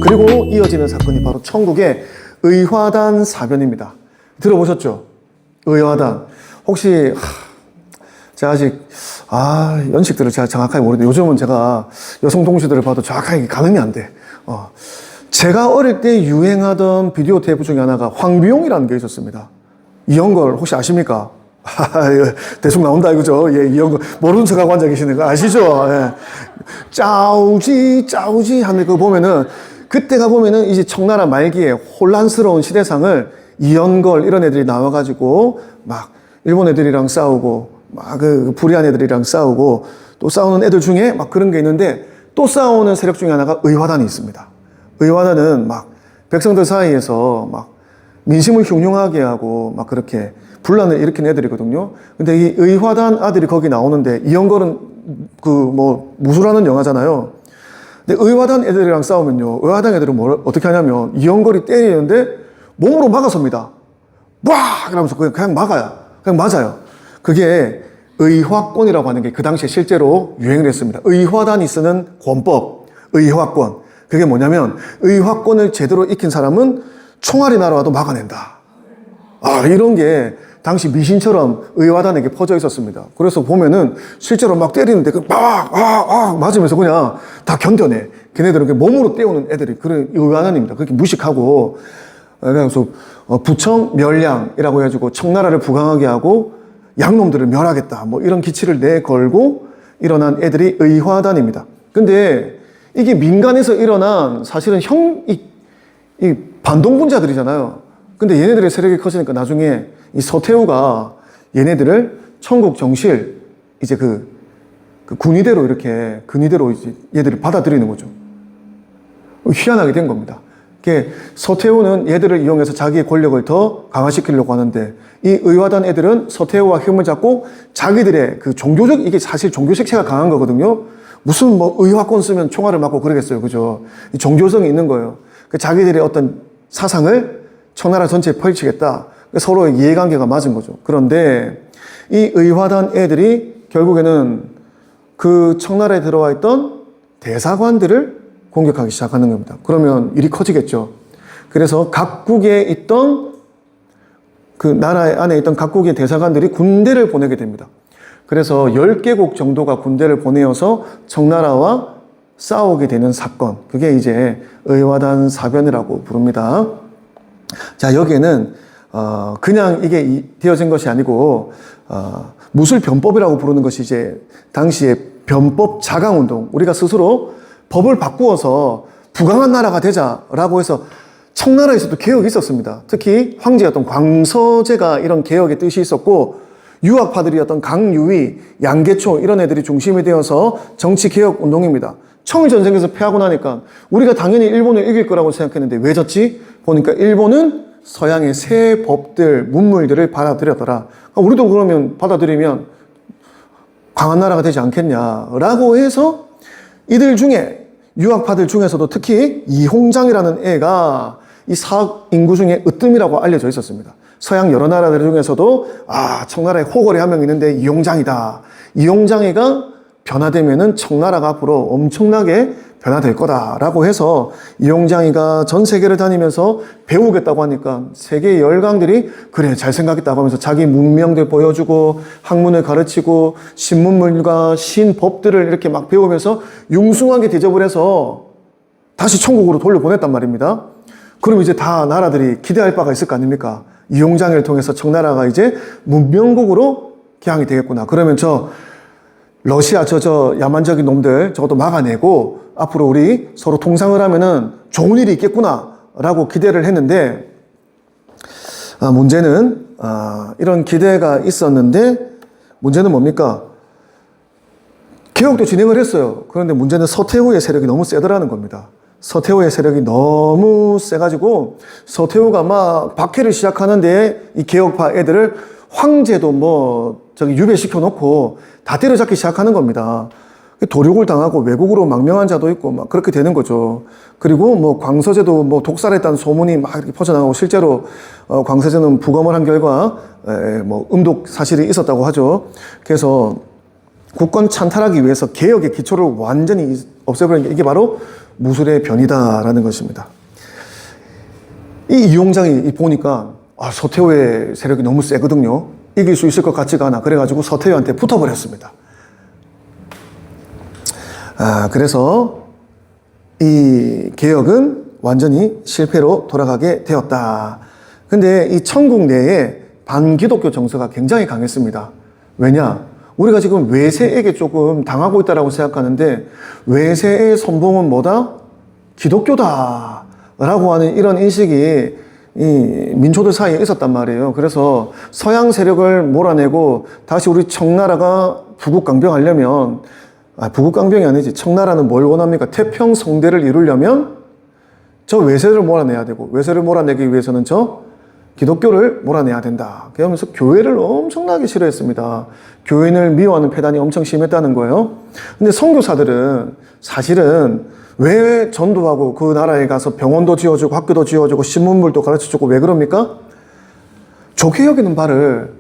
그리고 이어지는 사건이 바로 천국의 의화단 사변입니다. 들어보셨죠? 의화단. 혹시 제가 아직 연식들을 제가 정확하게 모르는데 요즘은 제가 여성 동지들을 봐도 정확하게 가늠이 안 돼. 제가 어릴 때 유행하던 비디오 테이프 중에 하나가 황비용이라는 게 있었습니다. 이영걸 혹시 아십니까? 대충 나온다 이거죠. 예, 이영걸 모르는 척하고 앉아 계시는 거 아시죠? 예. 짜우지 하는 거 보면은 그때가 보면은 이제 청나라 말기에 혼란스러운 시대상을 이영걸 이런 애들이 나와가지고 막 일본 애들이랑 싸우고 막 그 불의한 애들이랑 싸우고 또 싸우는 애들 중에 막 그런 게 있는데 또 싸우는 세력 중에 하나가 의화단이 있습니다. 의화단은 막 백성들 사이에서 막 민심을 흉흉하게 하고 막 그렇게 분란을 일으킨 애들이거든요. 근데 이 의화단 아들이 거기 나오는데 이영걸은 무술하는 영화잖아요. 근데 의화단 애들이랑 싸우면요. 의화단 애들은 어떻게 하냐면 이영걸이 때리는데 몸으로 막아섭니다. 와! 이러면서 그냥 막아요. 그냥 맞아요. 그게 의화권이라고 하는 게 그 당시에 실제로 유행을 했습니다. 의화단이 쓰는 권법, 의화권. 그게 뭐냐면 의화권을 제대로 익힌 사람은 총알이 날아와도 막아낸다. 이런 게 당시 미신처럼 의화단에게 퍼져 있었습니다. 그래서 보면은 실제로 막 때리는데 막 맞으면서 그냥 다 견뎌내. 걔네들은 몸으로 때우는 애들이 그런 의화단입니다. 그렇게 무식하고 그래서 부청 멸량이라고 해가지고 청나라를 부강하게 하고 양놈들을 멸하겠다. 뭐 이런 기치를 내걸고 일어난 애들이 의화단입니다. 근데 이게 민간에서 일어난 사실은 이 반동분자들이잖아요. 근데 얘네들의 세력이 커지니까 나중에 이 서태후가 얘네들을 천국 정실 이제 그 군의대로 이렇게 근위대로 이제 얘들을 받아들이는 거죠. 희한하게 된 겁니다. 서태후는 얘들을 이용해서 자기의 권력을 더 강화시키려고 하는데 이 의화단 애들은 서태후와 힘을 잡고 자기들의 그 종교적 이게 사실 종교 색채가 강한 거거든요. 무슨 의화권 쓰면 총알을 맞고 그러겠어요. 그죠? 종교성이 있는 거예요. 자기들의 어떤 사상을 청나라 전체에 펼치겠다. 서로의 이해관계가 맞은 거죠. 그런데 이 의화단 애들이 결국에는 그 청나라에 들어와 있던 대사관들을 공격하기 시작하는 겁니다. 그러면 일이 커지겠죠. 그래서 각국에 있던 그 나라 안에 있던 각국의 대사관들이 군대를 보내게 됩니다. 그래서 10개국 정도가 군대를 보내어서 청나라와 싸우게 되는 사건. 그게 이제 의화단 사변이라고 부릅니다. 자, 여기에는 그냥 이게 되어진 것이 아니고 무술변법이라고 부르는 것이 이제 당시에 변법 자강운동. 우리가 스스로 법을 바꾸어서 부강한 나라가 되자라고 해서 청나라에서도 개혁이 있었습니다. 특히 황제였던 광서제가 이런 개혁의 뜻이 있었고 유학파들이었던 강유위, 양계초 이런 애들이 중심이 되어서 정치개혁 운동입니다. 청일전쟁에서 패하고 나니까 우리가 당연히 일본을 이길 거라고 생각했는데 왜 졌지? 보니까 일본은 서양의 새 법들, 문물들을 받아들였더라. 우리도 그러면 받아들이면 강한 나라가 되지 않겠냐라고 해서 이들 중에 유학파들 중에서도 특히 이홍장이라는 애가 이 사학 인구 중에 으뜸이라고 알려져 있었습니다. 서양 여러 나라들 중에서도 청나라에 호걸이 한 명 있는데 이홍장이다. 이홍장이가 변화되면은 청나라가 앞으로 엄청나게 변화될 거다라고 해서 이홍장이가 전 세계를 다니면서 배우겠다고 하니까 세계의 열강들이 그래 잘 생각했다고 하면서 자기 문명들 보여주고 학문을 가르치고 신문물과 신법들을 이렇게 막 배우면서 융숭하게 대접을 해서 다시 천국으로 돌려보냈단 말입니다. 그럼 이제 다 나라들이 기대할 바가 있을 거 아닙니까? 이홍장을 통해서 청나라가 이제 문명국으로 개항이 되겠구나. 그러면 러시아 저 야만적인 놈들 저것도 막아내고 앞으로 우리 서로 통상을 하면은 좋은 일이 있겠구나 라고 기대를 했는데 문제는 이런 기대가 있었는데 문제는 뭡니까? 개혁도 진행을 했어요. 그런데 문제는 서태후의 세력이 너무 세더라는 겁니다. 서태후의 세력이 너무 세가지고 서태후가 막 박해를 시작하는데 이 개혁파 애들을 황제도 유배시켜 놓고 다 때려잡기 시작하는 겁니다. 도륙을 당하고 외국으로 망명한 자도 있고 막 그렇게 되는 거죠. 그리고 광서제도 독살했다는 소문이 막 이렇게 퍼져나가고 실제로 광서제는 부검을 한 결과 음독 사실이 있었다고 하죠. 그래서 국권 찬탈하기 위해서 개혁의 기초를 완전히 없애버린 게 이게 바로 무술의 변이다라는 것입니다. 이 이용장이 보니까 서태후의 세력이 너무 세거든요. 이길 수 있을 것 같지가 않아. 그래가지고 서태후한테 붙어버렸습니다. 그래서 이 개혁은 완전히 실패로 돌아가게 되었다. 근데 이 천국 내에 반기독교 정서가 굉장히 강했습니다. 왜냐? 우리가 지금 외세에게 조금 당하고 있다라고 생각하는데 외세의 선봉은 뭐다? 기독교다 라고 하는 이런 인식이 이 민초들 사이에 있었단 말이에요. 그래서 서양 세력을 몰아내고 다시 우리 청나라가 부국강병하려면 부국강병이 아니지, 청나라는 뭘 원합니까? 태평성대를 이루려면 저 외세를 몰아내야 되고, 외세를 몰아내기 위해서는 저 기독교를 몰아내야 된다. 그러면서 교회를 엄청나게 싫어했습니다. 교인을 미워하는 폐단이 엄청 심했다는 거예요. 근데 선교사들은 사실은 왜 전도하고 그 나라에 가서 병원도 지어주고 학교도 지어주고 신문물도 가르쳐주고 왜 그럽니까? 좋게 여기는 바를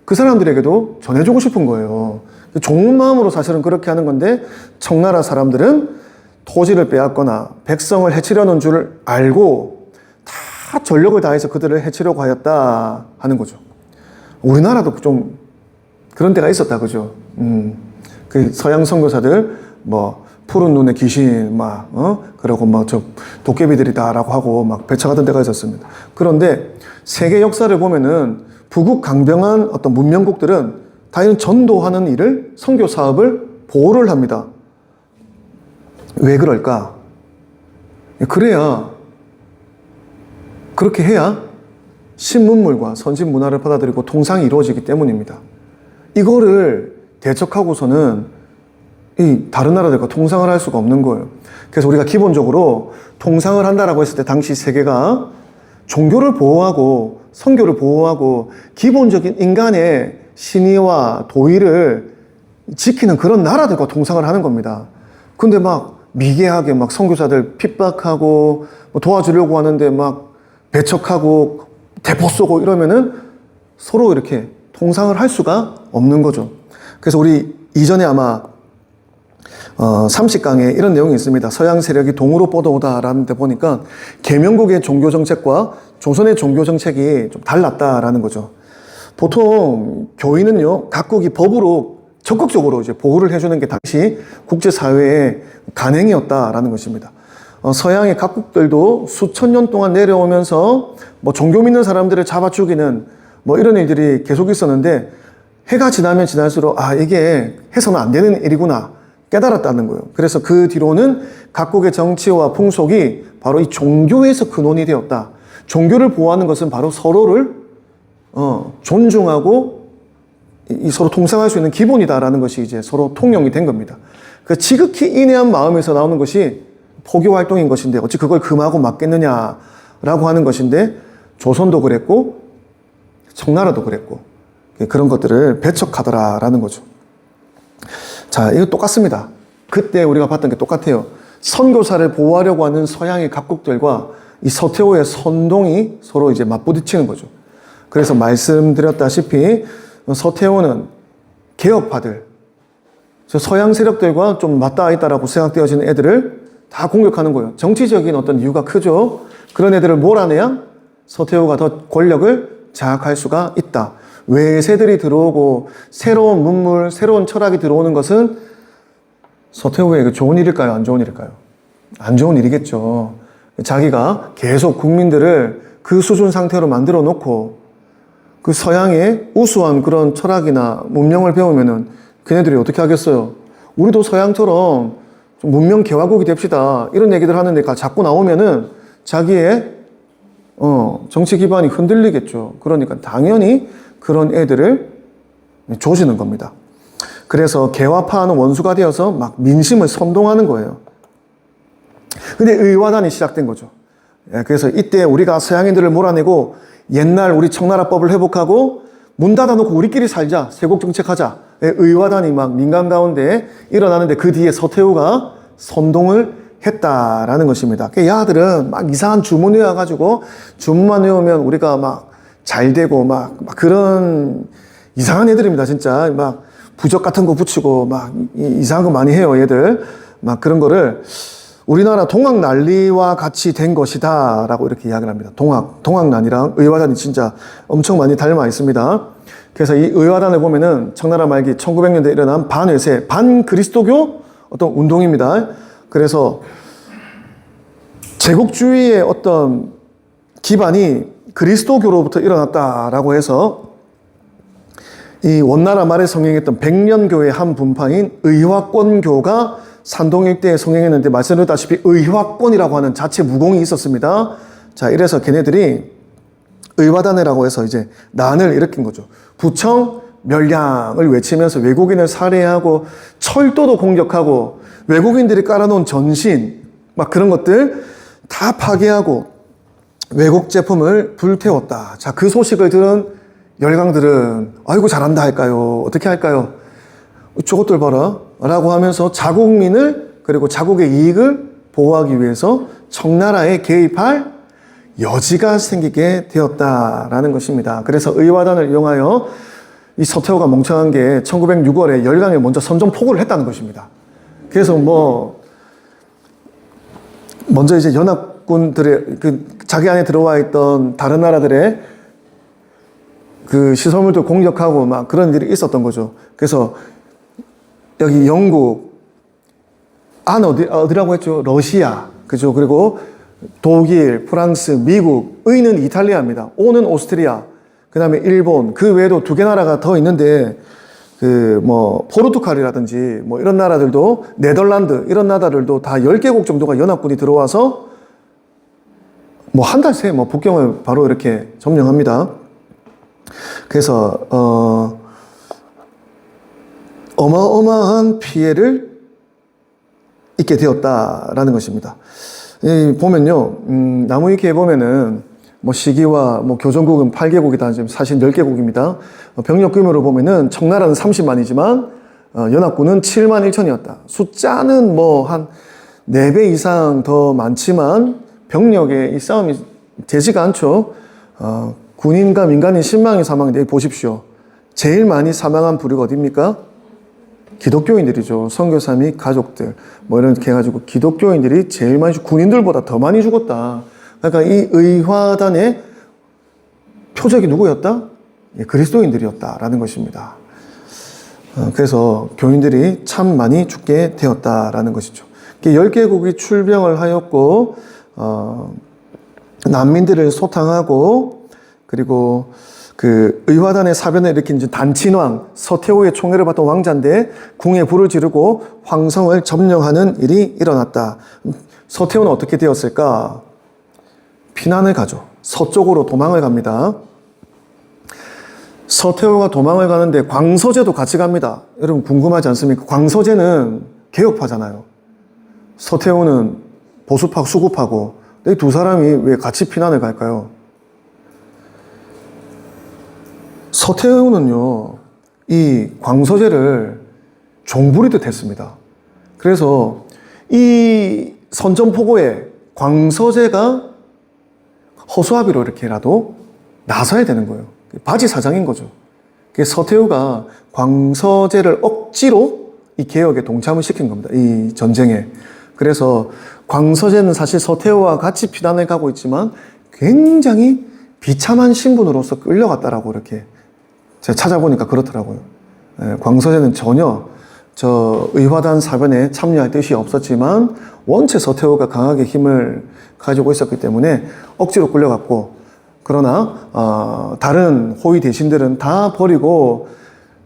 그 사람들에게도 전해주고 싶은 거예요. 좋은 마음으로 사실은 그렇게 하는 건데 청나라 사람들은 토지를 빼앗거나 백성을 해치려는 줄 알고 다 전력을 다해서 그들을 해치려고 하였다 하는 거죠. 우리나라도 좀 그런 때가 있었다, 그죠? 그 서양 선교사들 푸른 눈의 귀신 그러고 저 도깨비들이다라고 하고 배척하던 때가 있었습니다. 그런데 세계 역사를 보면은 부국강병한 어떤 문명국들은 다이는 전도하는 일을, 선교 사업을 보호를 합니다. 왜 그럴까? 그렇게 해야 신문물과 선진 문화를 받아들이고 통상이 이루어지기 때문입니다. 이거를 대척하고서는 이 다른 나라들과 통상을 할 수가 없는 거예요. 그래서 우리가 기본적으로 통상을 한다라고 했을 때 당시 세계가 종교를 보호하고 선교를 보호하고 기본적인 인간의 신의와 도의를 지키는 그런 나라들과 통상을 하는 겁니다. 근데 미개하게 선교사들 핍박하고 도와주려고 하는데 배척하고 대포 쏘고 이러면은 서로 이렇게 통상을 할 수가 없는 거죠. 그래서 우리 이전에 아마 30강에 이런 내용이 있습니다. 서양 세력이 동으로 뻗어오다라는 데 보니까 계명국의 종교 정책과 조선의 종교 정책이 좀 달랐다라는 거죠. 보통 교인은요, 각국이 법으로 적극적으로 이제 보호를 해주는 게 당시 국제사회의 간행이었다라는 것입니다. 서양의 각국들도 수천 년 동안 내려오면서 종교 믿는 사람들을 잡아 죽이는 이런 일들이 계속 있었는데 해가 지나면 지날수록 이게 해서는 안 되는 일이구나 깨달았다는 거예요. 그래서 그 뒤로는 각국의 정치와 풍속이 바로 이 종교에서 근원이 되었다. 종교를 보호하는 것은 바로 서로를 존중하고 이 서로 통상할 수 있는 기본이다라는 것이 이제 서로 통용이 된 겁니다. 그 지극히 인내한 마음에서 나오는 것이 포교 활동인 것인데 어찌 그걸 금하고 맞겠느냐라고 하는 것인데 조선도 그랬고 청나라도 그랬고 그런 것들을 배척하더라라는 거죠. 자, 이거 똑같습니다. 그때 우리가 봤던 게 똑같아요. 선교사를 보호하려고 하는 서양의 각국들과 이 서태후의 선동이 서로 이제 맞부딪히는 거죠. 그래서 말씀드렸다시피 서태후는 개혁파들, 서양 세력들과 좀 맞닿아 있다라고 생각되어지는 애들을 다 공격하는 거예요. 정치적인 어떤 이유가 크죠. 그런 애들을 몰아내야 서태후가 더 권력을 장악할 수가 있다. 외세들이 들어오고 새로운 문물, 새로운 철학이 들어오는 것은 서태후에게 좋은 일일까요? 안 좋은 일일까요? 안 좋은 일이겠죠. 자기가 계속 국민들을 그 수준 상태로 만들어 놓고 그 서양의 우수한 그런 철학이나 문명을 배우면은 걔네들이 어떻게 하겠어요? 우리도 서양처럼 좀 문명 개화국이 됩시다. 이런 얘기들 하는데 자꾸 나오면은 자기의 정치 기반이 흔들리겠죠. 그러니까 당연히 그런 애들을 조지는 겁니다. 그래서 개화파하는 원수가 되어서 막 민심을 선동하는 거예요. 근데 의화단이 시작된 거죠. 그래서 이때 우리가 서양인들을 몰아내고 옛날 우리 청나라법을 회복하고 문 닫아놓고 우리끼리 살자, 세국 정책하자. 의화단이 막 민간 가운데 일어나는데 그 뒤에 서태후가 선동을 했다라는 것입니다. 야들은 막 이상한 주문 외워가지고 주문만 외우면 우리가 막 잘 되고 막 그런 이상한 애들입니다. 진짜 막 부적 같은 거 붙이고 막 이상한 거 많이 해요, 얘들. 막 그런 거를 우리나라 동학난리와 같이 된 것이다 라고 이렇게 이야기를 합니다. 동학난이랑 의화단이 진짜 엄청 많이 닮아 있습니다. 그래서 이 의화단을 보면은 청나라 말기 1900년대에 일어난 반외세, 반그리스도교 어떤 운동입니다. 그래서 제국주의의 어떤 기반이 그리스도교로부터 일어났다라고 해서 이 원나라 말에 성행했던 백년교의 한 분파인 의화권교가 산동 일대에 성행했는데 말씀드렸다시피 의화권이라고 하는 자체 무공이 있었습니다. 자, 이래서 걔네들이 의화단이라고 해서 이제 난을 일으킨 거죠. 부청 멸량을 외치면서 외국인을 살해하고 철도도 공격하고 외국인들이 깔아놓은 전신 막 그런 것들 다 파괴하고 외국 제품을 불태웠다. 자, 그 소식을 들은 열강들은 아이고 잘한다 할까요? 어떻게 할까요? 저것들 봐라 라고 하면서 자국민을 그리고 자국의 이익을 보호하기 위해서 청나라에 개입할 여지가 생기게 되었다라는 것입니다. 그래서 의화단을 이용하여 이 서태후가 멍청한 게 1906월에 열강에 먼저 선전포고를 했다는 것입니다. 그래서 먼저 이제 연합군들의 자기 안에 들어와 있던 다른 나라들의 그 시설물들 공격하고 막 그런 일이 있었던 거죠. 그래서 여기 영국, 어디라고 했죠? 러시아, 그죠? 그리고 독일, 프랑스, 미국, 의는 이탈리아입니다. 오는 오스트리아, 그 다음에 일본, 그 외에도 2개 나라가 더 있는데, 포르투갈이라든지, 이런 나라들도, 네덜란드, 이런 나라들도 다 10개국 정도가 연합군이 들어와서, 한 달 새, 북경을 바로 이렇게 점령합니다. 그래서, 어마어마한 피해를 입게 되었다라는 것입니다. 보면요, 나무위키에 보면은, 시기와 교전국은 8개국이다. 지금 사실 10개국입니다. 병력 규모를 보면은 청나라는 30만이지만, 연합군은 7만 1천이었다. 숫자는 한 4배 이상 더 많지만, 병력의 이 싸움이 되지가 않죠. 군인과 민간인 10만이 사망인데, 보십시오. 제일 많이 사망한 부류가 어디입니까? 기독교인들이죠. 선교사 및 가족들. 이렇게 해가지고 기독교인들이 제일 많이 군인들보다 더 많이 죽었다. 그러니까 이 의화단의 표적이 누구였다? 그리스도인들이었다라는 것입니다. 그래서 교인들이 참 많이 죽게 되었다라는 것이죠. 10개국이 출병을 하였고, 난민들을 소탕하고, 그리고 그 의화단의 사변을 일으킨 단친왕, 서태후의 총애를 받던 왕자인데 궁에 불을 지르고 황성을 점령하는 일이 일어났다. 서태후는 어떻게 되었을까? 피난을 가죠. 서쪽으로 도망을 갑니다. 서태후가 도망을 가는데 광서제도 같이 갑니다. 여러분 궁금하지 않습니까? 광서제는 개혁파잖아요. 서태후는 보수파, 수구파고, 이 두 사람이 왜 같이 피난을 갈까요? 서태후는요, 이 광서제를 종부리듯 했습니다. 그래서 이 선전포고에 광서제가 허수아비로 이렇게라도 나서야 되는 거예요. 바지사장인 거죠. 서태후가 광서제를 억지로 이 개혁에 동참을 시킨 겁니다. 이 전쟁에. 그래서 광서제는 사실 서태후와 같이 피난을 가고 있지만 굉장히 비참한 신분으로서 끌려갔다라고 이렇게 제가 찾아보니까 그렇더라고요. 광서제는 전혀 의화단 사변에 참여할 뜻이 없었지만 원체 서태후가 강하게 힘을 가지고 있었기 때문에 억지로 끌려갔고, 그러나 다른 호위 대신들은 다 버리고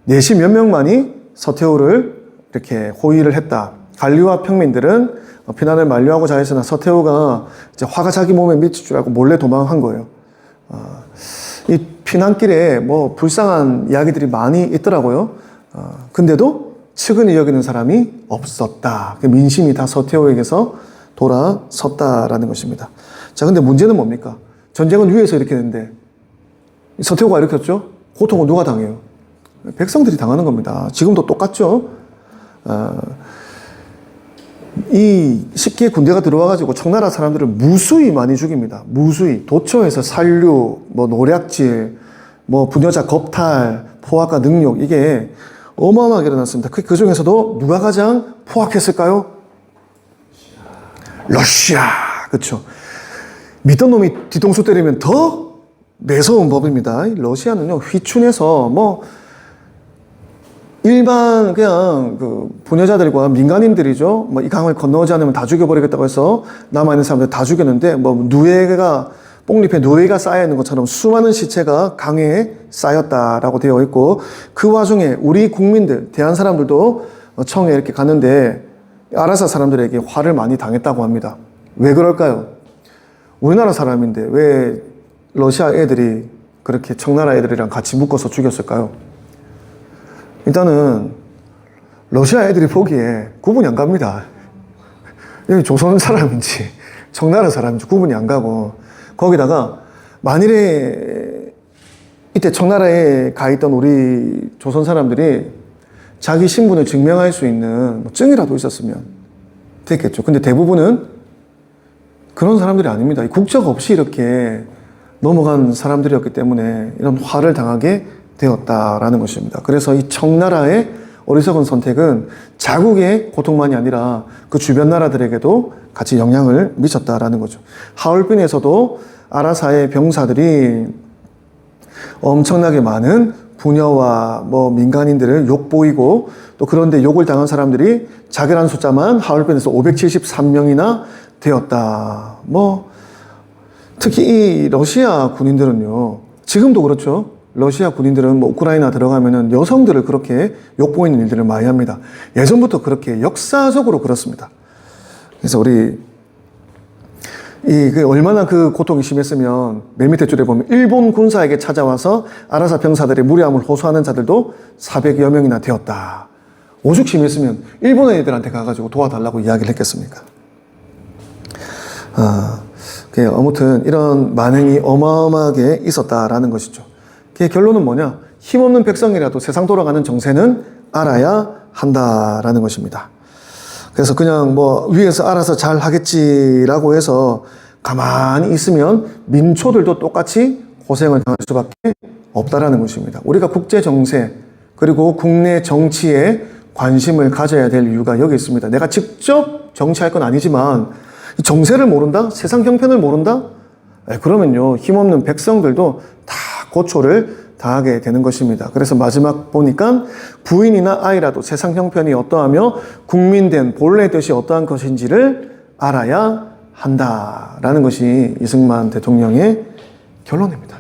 내시 몇 명만이 서태후를 이렇게 호위를 했다. 관리와 평민들은 피난을 만료하고 자했으나 서태후가 이제 화가 자기 몸에 미칠 줄 알고 몰래 도망한 거예요. 이 피난길에 불쌍한 이야기들이 많이 있더라고요. 근데도 측은히 여기는 사람이 없었다. 민심이 다 서태후에게서 돌아섰다라는 것입니다. 자, 근데 문제는 뭡니까? 전쟁은 위에서 이렇게 되는데 서태후가 일으켰죠? 고통은 누가 당해요? 백성들이 당하는 겁니다. 지금도 똑같죠? 이 쉽게 군대가 들어와가지고 청나라 사람들을 무수히 많이 죽입니다. 무수히. 도처에서 살육, 노략질, 부녀자 겁탈, 포악과 능욕, 이게 어마어마하게 일어났습니다. 그 중에서도 누가 가장 포악했을까요? 러시아. 그렇죠. 믿던 놈이 뒤통수 때리면 더 매서운 법입니다. 러시아는요, 휘춘해서 뭐 일반 그냥 그 부녀자들과 민간인들이죠. 뭐 이 강을 건너오지 않으면 다 죽여버리겠다고 해서 남아있는 사람들 다 죽였는데, 뭐 뽕잎에 누에가 쌓여 있는 것처럼 수많은 시체가 강에 쌓였다라고 되어 있고, 그 와중에 우리 국민들, 대한 사람들도 청에 이렇게 갔는데 아라사 사람들에게 화를 많이 당했다고 합니다. 왜 그럴까요? 우리나라 사람인데 왜 러시아 애들이 그렇게 청나라 애들이랑 같이 묶어서 죽였을까요? 일단은 러시아 애들이 보기에 구분이 안 갑니다. 여기 조선 사람인지 청나라 사람인지 구분이 안 가고, 거기다가 만일에 이때 청나라에 가 있던 우리 조선 사람들이 자기 신분을 증명할 수 있는 증이라도 있었으면 됐겠죠. 근데 대부분은 그런 사람들이 아닙니다. 국적 없이 이렇게 넘어간 사람들이었기 때문에 이런 화를 당하게 되었다라는 것입니다. 그래서 이 청나라의 어리석은 선택은 자국의 고통만이 아니라 그 주변 나라들에게도 같이 영향을 미쳤다라는 거죠. 하얼빈에서도 아라사의 병사들이 엄청나게 많은 부녀와 뭐 민간인들을 욕보이고, 또 그런데 욕을 당한 사람들이 자결한 숫자만 하얼빈에서 573명이나 되었다. 뭐 특히 이 러시아 군인들은요, 지금도 그렇죠. 러시아 군인들은 뭐 우크라이나 들어가면은 여성들을 그렇게 욕보이는 일들을 많이 합니다. 예전부터 그렇게 역사적으로 그렇습니다. 그래서 우리 얼마나 그 고통이 심했으면 맨 밑에 줄에 보면 일본 군사에게 찾아와서 아라사 병사들의 무례함을 호소하는 자들도 400여 명이나 되었다. 오죽 심했으면 일본 애들한테 가가지고 도와달라고 이야기를 했겠습니까? 아무튼 이런 만행이 어마어마하게 있었다라는 것이죠. 그 결론은 뭐냐? 힘없는 백성이라도 세상 돌아가는 정세는 알아야 한다라는 것입니다. 그래서 그냥 뭐 위에서 알아서 잘 하겠지라고 해서 가만히 있으면 민초들도 똑같이 고생을 당할 수밖에 없다라는 것입니다. 우리가 국제 정세 그리고 국내 정치에 관심을 가져야 될 이유가 여기 있습니다. 내가 직접 정치할 건 아니지만 정세를 모른다? 세상 형편을 모른다? 그러면요, 힘없는 백성들도 다 고초를 당하게 되는 것입니다. 그래서 마지막 보니까 부인이나 아이라도 세상 형편이 어떠하며 국민된 본래 뜻이 어떠한 것인지를 알아야 한다라는 것이 이승만 대통령의 결론입니다.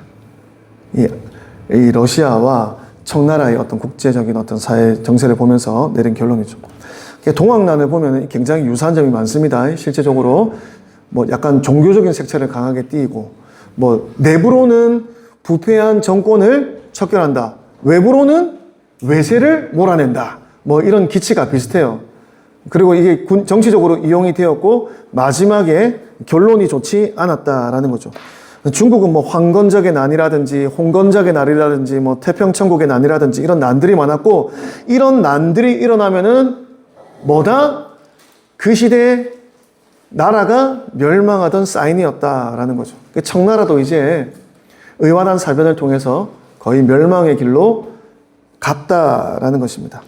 이 러시아와 청나라의 어떤 국제적인 어떤 사회 정세를 보면서 내린 결론이죠. 동학난을 보면 굉장히 유사한 점이 많습니다. 실제적으로 뭐 약간 종교적인 색채를 강하게 띠고, 뭐 내부로는 부패한 정권을 척결한다, 외부로는 외세를 몰아낸다, 뭐 이런 기치가 비슷해요. 그리고 이게 정치적으로 이용이 되었고 마지막에 결론이 좋지 않았다라는 거죠. 중국은 뭐 황건적의 난이라든지 홍건적의 난이라든지 뭐 태평천국의 난이라든지 이런 난들이 많았고, 이런 난들이 일어나면은 뭐다? 그 시대에 나라가 멸망하던 사인이었다라는 거죠. 청나라도 이제 의화단 사변을 통해서 거의 멸망의 길로 갔다라는 것입니다.